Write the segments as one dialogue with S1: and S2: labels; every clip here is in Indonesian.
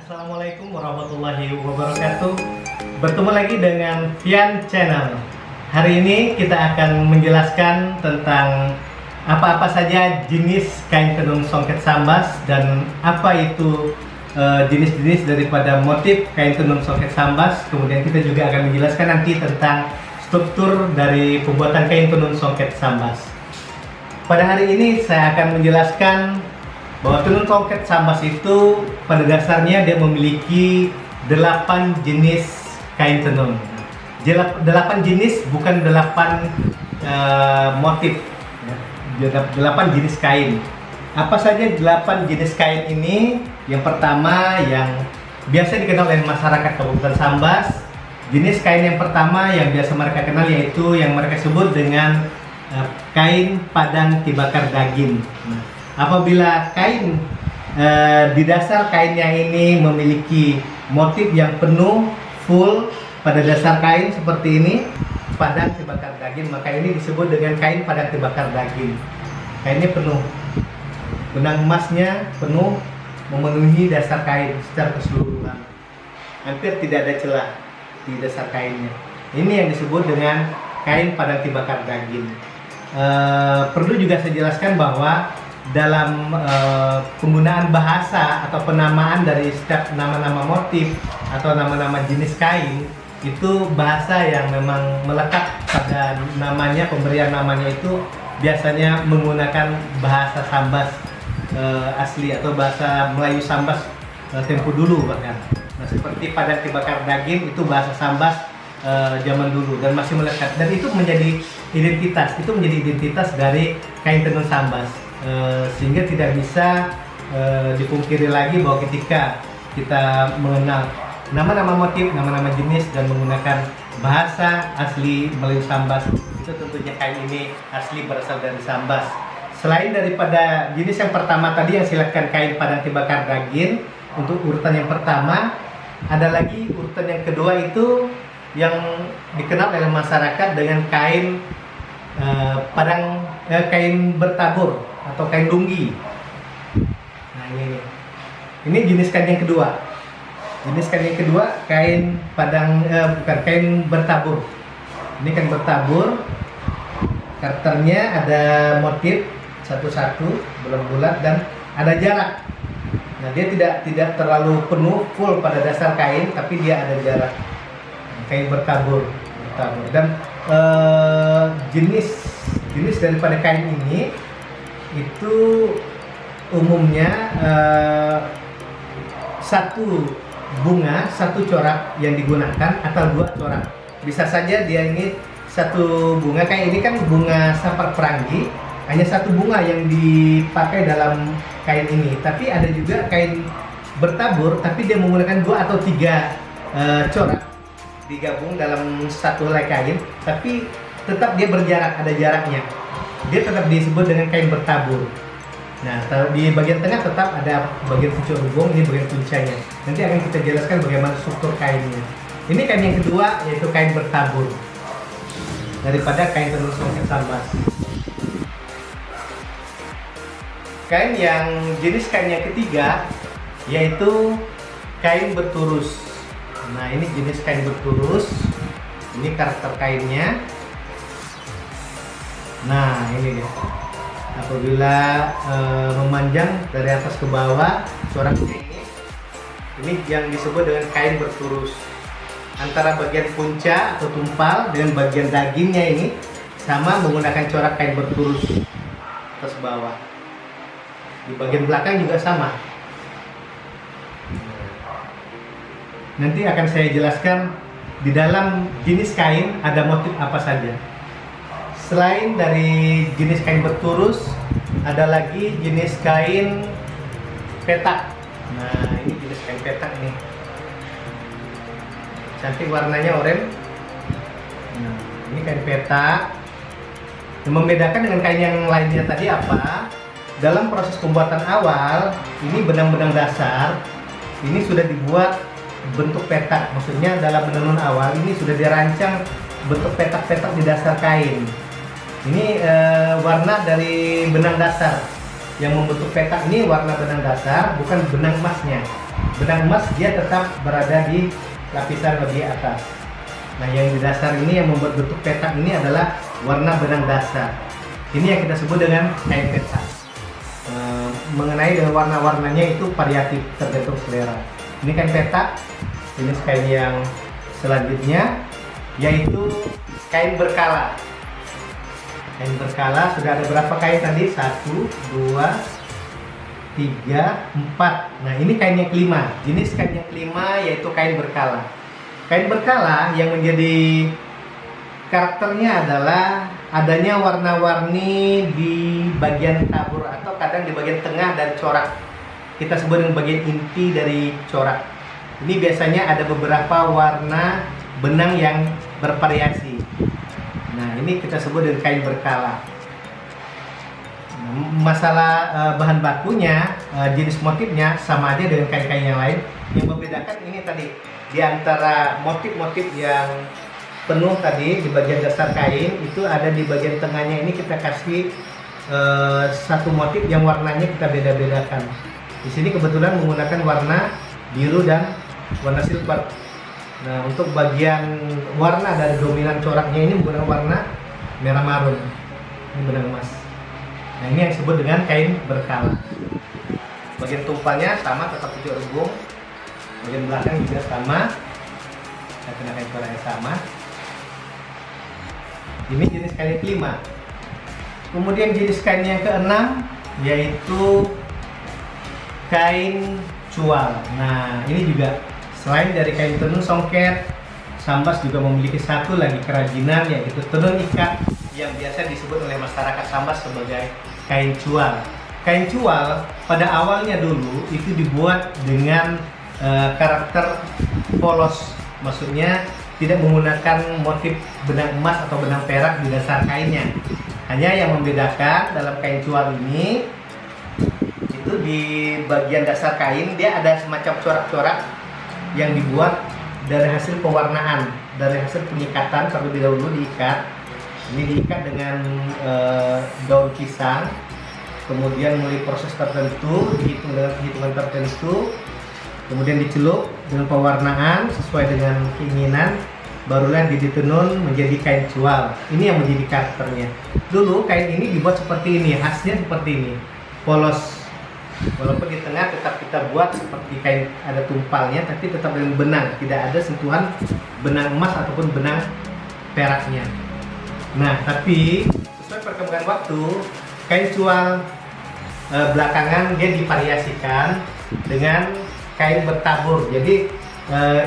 S1: Assalamualaikum warahmatullahi wabarakatuh. Bertemu lagi dengan Fian Channel. Hari ini kita akan menjelaskan tentang apa-apa saja jenis kain tenun songket sambas dan apa itu jenis-jenis daripada motif kain tenun songket sambas. Kemudian kita juga akan menjelaskan nanti tentang struktur dari pembuatan kain tenun songket sambas. Pada hari ini saya akan menjelaskan bahwa tenun songket sambas itu pada dasarnya dia memiliki 8 jenis kain tenun. 8 jenis, bukan 8 motif, 8 jenis kain. Apa saja 8 jenis kain ini? Yang pertama yang biasa dikenal oleh masyarakat Kabupaten Sambas, jenis kain yang pertama yang biasa mereka kenal yaitu yang mereka sebut dengan kain padang tibakar daging. Apabila kain di dasar kainnya ini memiliki motif yang penuh, full pada dasar kain seperti ini, padang tibakar daging, maka ini disebut dengan kain padang tibakar daging. Kainnya penuh, benang emasnya penuh, memenuhi dasar kain secara keseluruhan, hampir tidak ada celah di dasar kainnya. Ini yang disebut dengan kain padang tibakar daging. Perlu juga saya jelaskan bahwa dalam penggunaan bahasa atau penamaan dari setiap nama-nama motif atau nama-nama jenis kain, itu bahasa yang memang melekat pada namanya, pemberian namanya itu biasanya menggunakan bahasa Sambas asli atau bahasa Melayu Sambas tempo dulu bahkan. Nah, seperti padang tibakar daging itu bahasa Sambas zaman dulu dan masih melekat, dan itu menjadi identitas dari kain tenun Sambas. Sehingga tidak bisa dipungkiri lagi bahwa ketika kita mengenal nama-nama motif, nama-nama jenis dan menggunakan bahasa asli Melayu Sambas, itu tentunya kain ini asli berasal dari Sambas. Selain daripada jenis yang pertama tadi yang silakan kain padang tibakar daging, untuk urutan yang pertama, ada lagi urutan yang kedua itu yang dikenal oleh masyarakat dengan kain kain bertabur atau kain dunggi. Nah, ini jenis kain yang kedua. Jenis kain yang kedua kain padang bukan kain bertabur. Ini kain bertabur. Karakternya ada motif satu-satu bulat-bulat dan ada jarak. Nah, dia tidak terlalu penuh full pada dasar kain, tapi dia ada jarak. Kain bertabur. Dan jenis daripada kain ini itu umumnya satu bunga, satu corak yang digunakan atau 2 corak. Bisa saja dia ini satu bunga, kayak ini kan bunga sapar perangi, hanya satu bunga yang dipakai dalam kain ini. Tapi ada juga kain bertabur, tapi dia menggunakan 2 atau 3 corak digabung dalam satu helai kain, tapi tetap dia berjarak, ada jaraknya. Dia tetap disebut dengan kain bertabur. Nah, di bagian tengah tetap ada bagian pucuk hubung, ini bagian puncanya. Nanti akan kita jelaskan bagaimana struktur kainnya. Ini kain yang kedua, yaitu kain bertabur daripada kain tenun songket sambas. Kain yang jenis kain yang ketiga yaitu kain berturus. Nah, ini jenis kain berturus. Ini karakter kainnya. Nah, ini dia. Apabila memanjang dari atas ke bawah, coraknya ini yang disebut dengan kain berturus. Antara bagian punca atau tumpal dengan bagian dagingnya ini sama, menggunakan corak kain berturus atas bawah. Di bagian belakang juga sama. Nanti akan saya jelaskan di dalam jenis kain ada motif apa saja. Selain dari jenis kain berturus, ada lagi jenis kain petak. Nah, ini jenis kain petak nih. Cantik warnanya oranye. Nah, ini kain petak. Yang membedakan dengan kain yang lainnya tadi apa? Dalam proses pembuatan awal, ini benang-benang dasar ini sudah dibuat bentuk petak. Maksudnya dalam menenun awal ini sudah dirancang bentuk petak-petak di dasar kain. Ini warna dari benang dasar yang membentuk petak ini, warna benang dasar, bukan benang emasnya. benang emas dia tetap berada di lapisan lebih atas. Nah, yang di dasar ini yang membuat bentuk petak ini adalah warna benang dasar. Ini yang kita sebut dengan kain petak. Mengenai dengan warna-warnanya itu variatif tergantung selera. Ini kain petak. Jenis kain yang selanjutnya yaitu kain berkala. Kain berkala sudah ada berapa kain tadi? 1, 2, 3, 4. Nah, ini kain yang kelima. Jenis kain yang kelima yaitu kain berkala. Kain berkala yang menjadi karakternya adalah adanya warna-warni di bagian tabur atau kadang di bagian tengah dari corak. Kita sebut dengan bagian inti dari corak. Ini biasanya ada beberapa warna benang yang bervariasi. Nah, ini kita sebut dengan kain berkala. Masalah bahan bakunya, jenis motifnya sama aja dengan kain-kain yang lain. Yang membedakan ini tadi di antara motif-motif yang penuh tadi di bagian dasar kain itu ada di bagian tengahnya ini kita kasih satu motif yang warnanya kita beda-bedakan. Di sini kebetulan menggunakan warna biru dan warna silver. Nah, untuk bagian warna dari dominan coraknya ini menggunakan warna merah marun. Ini benang emas. Nah, ini yang disebut dengan kain berkala. Bagian tumpalnya sama, tetap 7 rebung. Bagian belakang juga sama. Kita kenakan coraknya sama. Ini jenis kain yang kelima. Kemudian jenis kain yang keenam yaitu kain cual. Nah, ini juga selain dari kain tenun songket, Sambas juga memiliki satu lagi kerajinan yaitu tenun ikat yang biasa disebut oleh masyarakat Sambas sebagai kain cual. Kain cual pada awalnya dulu itu dibuat dengan karakter polos, maksudnya tidak menggunakan motif benang emas atau benang perak di dasar kainnya. Hanya yang membedakan dalam kain cual ini itu di bagian dasar kain dia ada semacam corak-corak yang dibuat dari hasil pewarnaan, dari hasil penyikatan. Terlebih dahulu diikat. Ini diikat dengan daun pisang, kemudian melalui proses tertentu, dihitung dengan perhitungan tertentu, kemudian dicelup dengan pewarnaan sesuai dengan keinginan, barulah ditenun menjadi kain cual. Ini yang menjadi karakternya. Dulu kain ini dibuat seperti ini, khasnya seperti ini, polos. Walaupun di tengah tetap kita buat seperti kain ada tumpalnya, tapi tetap dengan benang, tidak ada sentuhan benang emas ataupun benang peraknya. Nah, tapi sesuai perkembangan waktu, kain cual belakangan dia divariasikan dengan kain bertabur. Jadi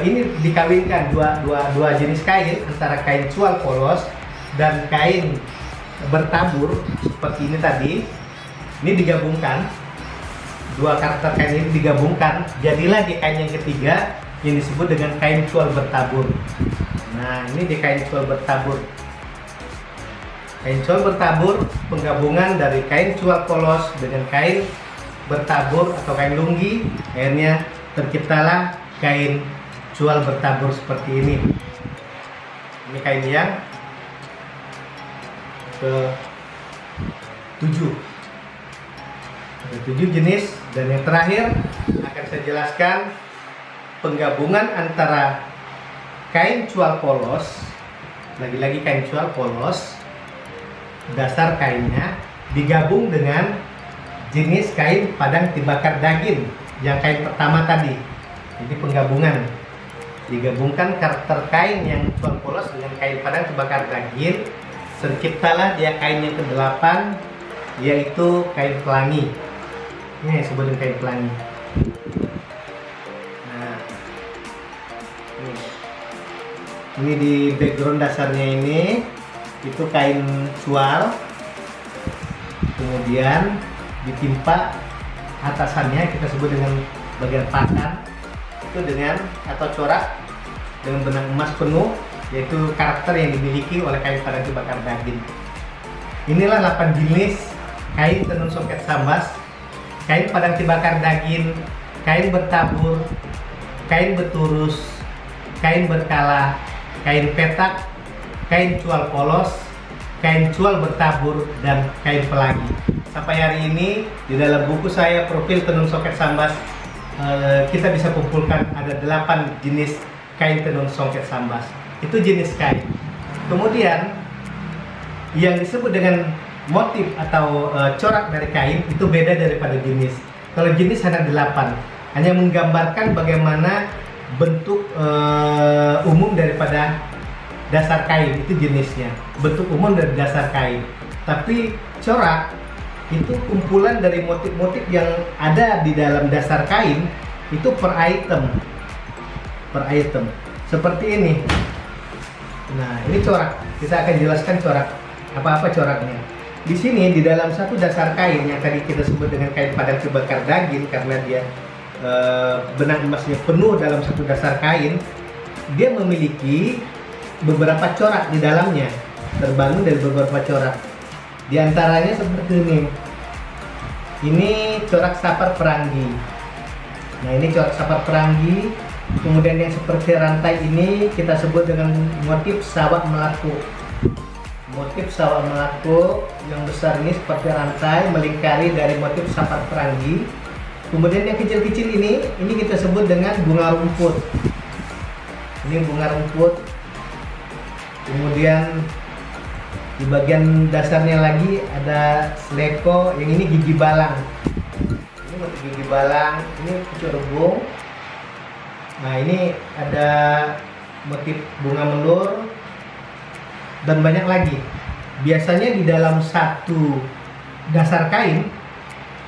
S1: ini dikawinkan dua jenis kain antara kain cual polos dan kain bertabur seperti ini tadi. Ini digabungkan, dua karakter kain ini digabungkan, jadilah di kain yang ketiga yang disebut dengan kain cual bertabur. Nah, ini di kain cual bertabur. Kain cual bertabur penggabungan dari kain cual polos dengan kain bertabur atau kain lunggi, akhirnya terciptalah kain cual bertabur seperti ini. Ini kain yang ke-7. Ada 7 jenis, dan yang terakhir akan saya jelaskan penggabungan antara kain cual polos, lagi-lagi kain cual polos, dasar kainnya digabung dengan jenis kain padang dibakar daging yang kain pertama tadi. Jadi penggabungan, digabungkan karakter kain yang cual polos dengan kain padang dibakar daging, terciptalah dia kain yang ke-8 yaitu kain pelangi. Ini yang disebut dengan kain pelangi. Nah, ini di background dasarnya ini itu kain cual, kemudian ditimpa atasannya kita sebut dengan bagian pakan itu dengan atau corak dengan benang emas penuh, yaitu karakter yang dimiliki oleh kain padang dibakar daging. Inilah 8 jenis kain tenun songket Sambas: kain padang dibakar daging, kain bertabur, kain berturus, kain berkala, kain petak, kain cual polos, kain cual bertabur, dan kain pelangi. Sampai hari ini di dalam buku saya Profil Tenun Songket Sambas kita bisa kumpulkan ada 8 jenis kain tenun songket sambas. Itu jenis kain. Kemudian yang disebut dengan motif atau corak dari kain itu beda daripada jenis. Kalau jenis hanya 8, hanya menggambarkan bagaimana bentuk umum daripada dasar kain, itu jenisnya. Bentuk umum dari dasar kain. Tapi corak itu kumpulan dari motif-motif yang ada di dalam dasar kain itu per item. Seperti ini. Nah, ini corak. Kita akan jelaskan corak. Apa-apa coraknya. Di sini di dalam satu dasar kain yang tadi kita sebut dengan kain padan kebakar daging, karena dia benang emasnya penuh dalam satu dasar kain, dia memiliki beberapa corak di dalamnya, terbangun dari beberapa corak. Di antaranya seperti ini. Ini corak sapar perangi. Nah, ini corak sapar perangi. Kemudian yang seperti rantai ini kita sebut dengan motif sawah melaku. Motif sawah melaku yang besar ini seperti rantai melingkari dari motif sapar perangi. Kemudian yang kecil-kecil ini kita sebut dengan bunga rumput. Ini bunga rumput. Kemudian di bagian dasarnya lagi ada seleko, yang ini gigi balang. Ini motif gigi balang, ini pucuk rebung. Nah, ini ada motif bunga melur dan banyak lagi. Biasanya di dalam satu dasar kain,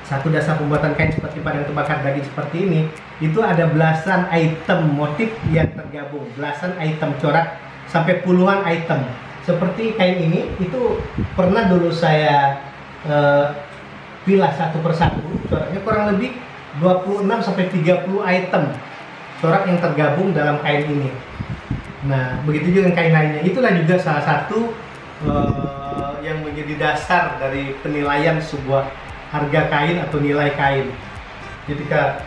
S1: satu dasar pembuatan kain seperti padan kebakar daging seperti ini, itu ada belasan item motif yang tergabung, belasan item corak sampai puluhan item. Seperti kain ini, itu pernah dulu saya pilah satu persatu, coraknya kurang lebih 26 sampai 30 item corak yang tergabung dalam kain ini. Nah, begitu juga dengan kain lainnya. Itulah juga salah satu yang menjadi dasar dari penilaian sebuah harga kain atau nilai kain. Ketika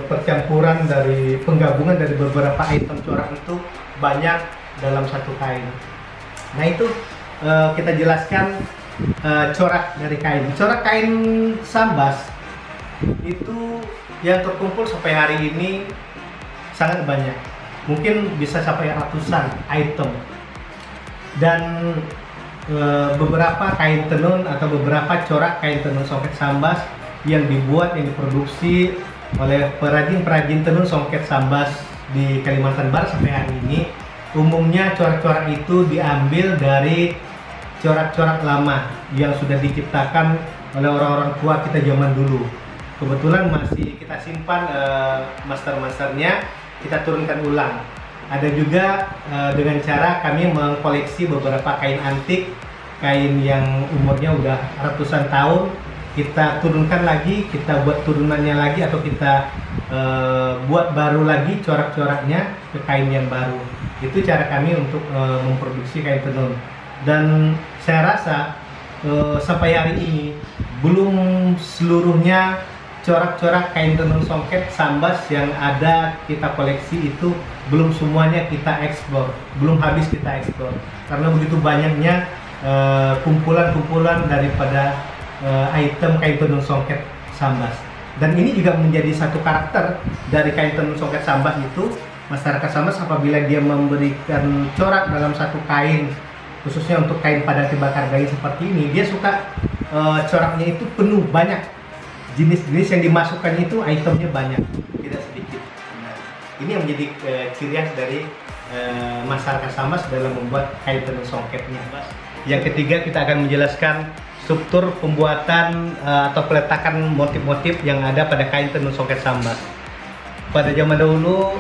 S1: percampuran dari penggabungan dari beberapa item corak itu banyak dalam satu kain. Nah, itu kita jelaskan corak dari kain. Corak kain sambas itu yang terkumpul sampai hari ini sangat banyak. Mungkin bisa sampai ratusan item. Dan beberapa kain tenun atau beberapa corak kain tenun songket sambas yang dibuat, yang diproduksi oleh perajin-perajin tenun songket sambas di Kalimantan Barat sampai hari ini, umumnya corak-corak itu diambil dari corak-corak lama yang sudah diciptakan oleh orang-orang tua kita zaman dulu. Kebetulan masih kita simpan master-masternya, kita turunkan ulang. Ada juga dengan cara kami mengkoleksi beberapa kain antik, kain yang umurnya udah ratusan tahun, kita turunkan lagi, kita buat turunannya lagi, atau kita buat baru lagi corak-coraknya ke kain yang baru. Itu cara kami untuk memproduksi kain tenun. Dan saya rasa sampai hari ini belum seluruhnya corak-corak kain tenun songket sambas yang ada kita koleksi itu belum semuanya kita ekspor, belum habis kita ekspor, karena begitu banyaknya kumpulan-kumpulan daripada item kain tenun songket sambas. Dan ini juga menjadi satu karakter dari kain tenun songket sambas itu, masyarakat sambas apabila dia memberikan corak dalam satu kain, khususnya untuk kain padan kebakar daging seperti ini, dia suka coraknya itu penuh, banyak jenis-jenis yang dimasukkan itu, itemnya banyak, tidak sedikit. Nah, ini yang menjadi ciri khas dari masyarakat sambas dalam membuat kain tenun songketnya. Yang ketiga, kita akan menjelaskan struktur pembuatan atau peletakan motif-motif yang ada pada kain tenun songket sambas. Pada zaman dahulu,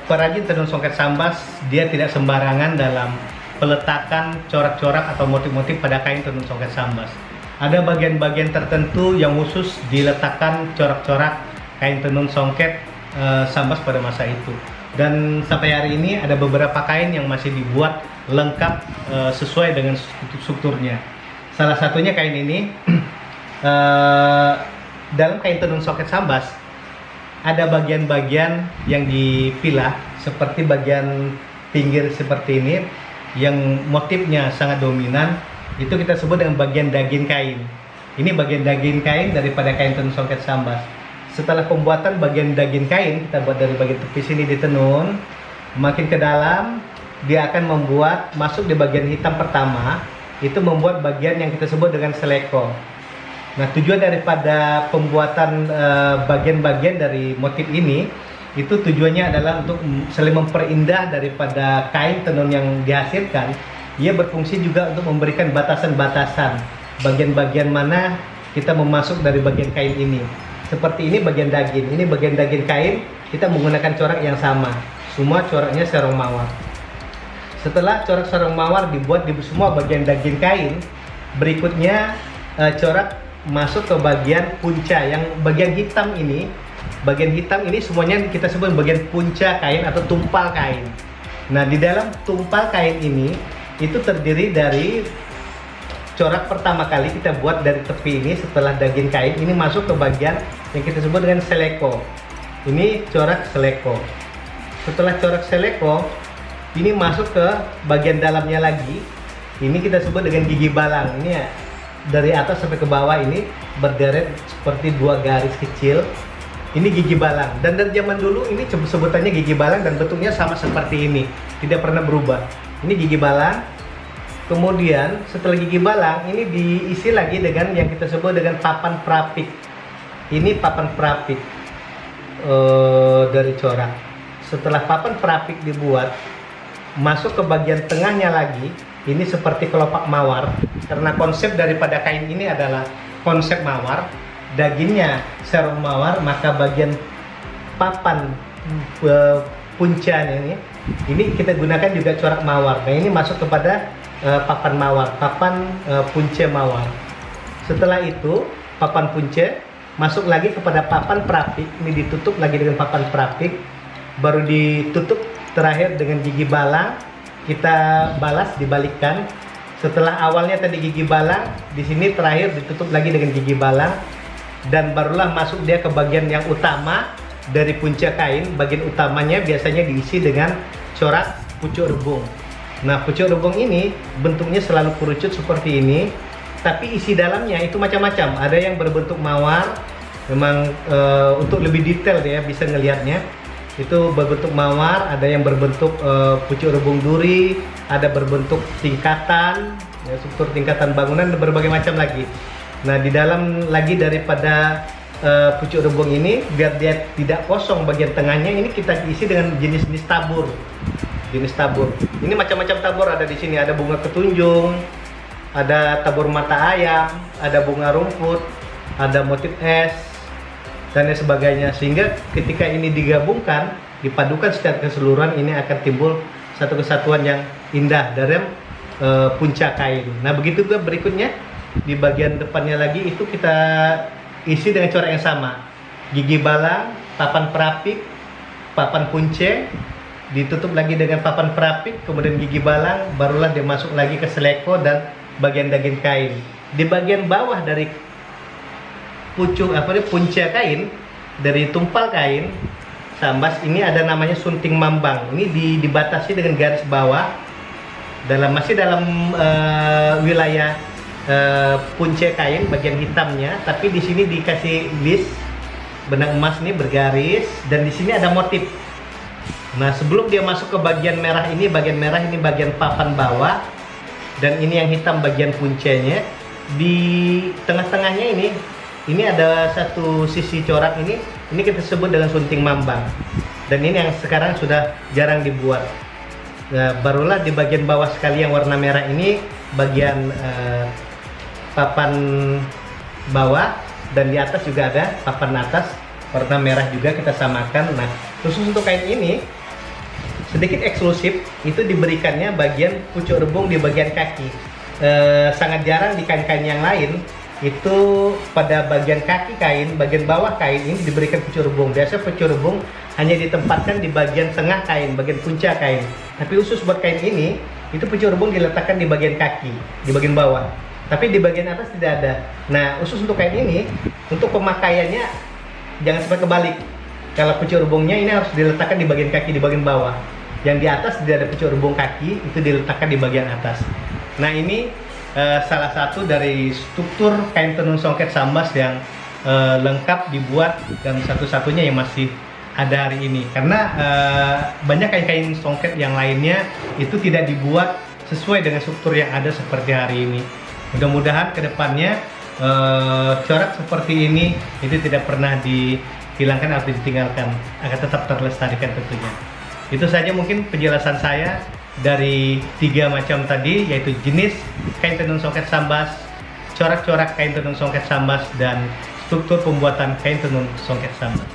S1: perajin tenun songket sambas dia tidak sembarangan dalam peletakan corak-corak atau motif-motif pada kain tenun songket sambas. Ada bagian-bagian tertentu yang khusus diletakkan corak-corak kain tenun songket sambas pada masa itu. Dan sampai hari ini ada beberapa kain yang masih dibuat lengkap sesuai dengan strukturnya. Salah satunya kain ini. Dalam kain tenun songket sambas ada bagian-bagian yang dipilah, seperti bagian pinggir seperti ini yang motifnya sangat dominan. Itu kita sebut dengan bagian daging kain. Ini bagian daging kain daripada kain tenun songket sambas. setelah pembuatan bagian daging kain, kita buat dari bagian tepi sini ditenun, makin ke dalam dia akan membuat masuk di bagian hitam pertama, itu membuat bagian yang kita sebut dengan seleko. Nah, tujuan daripada pembuatan bagian-bagian dari motif ini, itu tujuannya adalah untuk saling memperindah daripada kain tenun yang dihasilkan. Ia berfungsi juga untuk memberikan batasan-batasan bagian-bagian mana kita memasuk dari bagian kain ini. Seperti ini bagian daging, ini bagian daging kain, kita menggunakan corak yang sama. Semua coraknya sarung mawar. Setelah corak sarung mawar dibuat di semua bagian daging kain, berikutnya corak masuk ke bagian punca yang bagian hitam ini. Bagian hitam ini semuanya kita sebut bagian punca kain atau tumpal kain. Nah, di dalam tumpal kain ini itu terdiri dari corak pertama kali kita buat dari tepi ini. Setelah daging kain ini masuk ke bagian yang kita sebut dengan seleko. Ini corak seleko. Setelah corak seleko ini masuk ke bagian dalamnya lagi. Ini kita sebut dengan gigi balang. Ini ya, dari atas sampai ke bawah ini berderet seperti dua garis kecil. Ini gigi balang, dan dari zaman dulu ini sebutannya gigi balang dan bentuknya sama seperti ini, tidak pernah berubah. Ini gigi balang. Kemudian setelah gigi balang ini diisi lagi dengan yang kita sebut dengan papan perapik. Ini papan perapik dari corak. Setelah papan perapik dibuat, masuk ke bagian tengahnya lagi. Ini seperti kelopak mawar, karena konsep daripada kain ini adalah konsep mawar. Dagingnya sarung mawar, maka bagian papan puncanya ini kita gunakan juga corak mawar. Nah, ini masuk kepada papan mawar, papan punca mawar. Setelah itu papan punca masuk lagi kepada papan perapik. Ini ditutup lagi dengan papan perapik, baru ditutup terakhir dengan gigi balang. Kita balas, dibalikkan. Setelah awalnya tadi gigi balang, di sini terakhir ditutup lagi dengan gigi balang. Dan barulah masuk dia ke bagian yang utama dari punca kain. Bagian utamanya biasanya diisi dengan corak pucuk rebung. Nah, pucuk rebung ini bentuknya selalu kerucut seperti ini, tapi isi dalamnya itu macam-macam. Ada yang berbentuk mawar, memang untuk lebih detail ya bisa ngelihatnya. Itu berbentuk mawar, ada yang berbentuk pucuk rebung duri, ada berbentuk tingkatan, ya, struktur tingkatan bangunan, dan berbagai macam lagi. Nah, di dalam lagi daripada pucuk rebung ini, biar dia tidak kosong bagian tengahnya, ini kita isi dengan jenis-jenis tabur. Jenis tabur. Ini macam-macam tabur ada di sini. Ada bunga ketunjung, ada tabur mata ayam, ada bunga rumput, ada motif es, dan lain sebagainya. Sehingga ketika ini digabungkan, dipadukan secara keseluruhan, ini akan timbul satu kesatuan yang indah dalam punca kain. Nah, begitu juga berikutnya. Di bagian depannya lagi itu kita isi dengan corak yang sama. Gigi balang, papan perapik, papan punce, ditutup lagi dengan papan perapik, kemudian gigi balang, barulah dia masuk lagi ke seleko dan bagian daging kain. Di bagian bawah dari punca kain, dari tumpal kain sambas ini ada namanya sunting mambang. Ini dibatasi dengan garis bawah masih dalam wilayah punca kain bagian hitamnya, tapi di sini dikasih list benang emas ini bergaris, dan di sini ada motif. Nah, sebelum dia masuk ke bagian merah ini, bagian merah ini bagian papan bawah, dan ini yang hitam bagian puncanya. Di tengah-tengahnya ini ada satu sisi corak ini kita sebut dengan sunting mambang, dan ini yang sekarang sudah jarang dibuat. Nah, barulah di bagian bawah sekali yang warna merah ini bagian papan bawah, dan di atas juga ada papan atas warna merah juga kita samakan. Nah, khusus untuk kain ini sedikit eksklusif, itu diberikannya bagian pucuk rebung di bagian kaki. Sangat jarang di kain-kain yang lain itu pada bagian kaki kain, bagian bawah kain ini diberikan pucuk rebung. Biasa pucuk rebung hanya ditempatkan di bagian tengah kain, bagian puncak kain. Tapi khusus buat kain ini, itu pucuk rebung diletakkan di bagian kaki, di bagian bawah. Tapi di bagian atas tidak ada. Nah, khusus untuk kain ini, untuk pemakaiannya jangan sampai kebalik. Kalau pucuk rebungnya ini harus diletakkan di bagian kaki, di bagian bawah. Yang di atas tidak ada pucuk rebung kaki, itu diletakkan di bagian atas. Nah, ini salah satu dari struktur kain tenun songket sambas yang lengkap dibuat dan satu-satunya yang masih ada hari ini, karena banyak kain-kain songket yang lainnya itu tidak dibuat sesuai dengan struktur yang ada seperti hari ini. Mudah-mudahan kedepannya corak seperti ini itu tidak pernah dihilangkan atau ditinggalkan, akan tetap terlestarikan tentunya. Itu saja mungkin penjelasan saya dari 3 macam tadi, yaitu jenis kain tenun songket sambas, corak-corak kain tenun songket sambas, dan struktur pembuatan kain tenun songket sambas.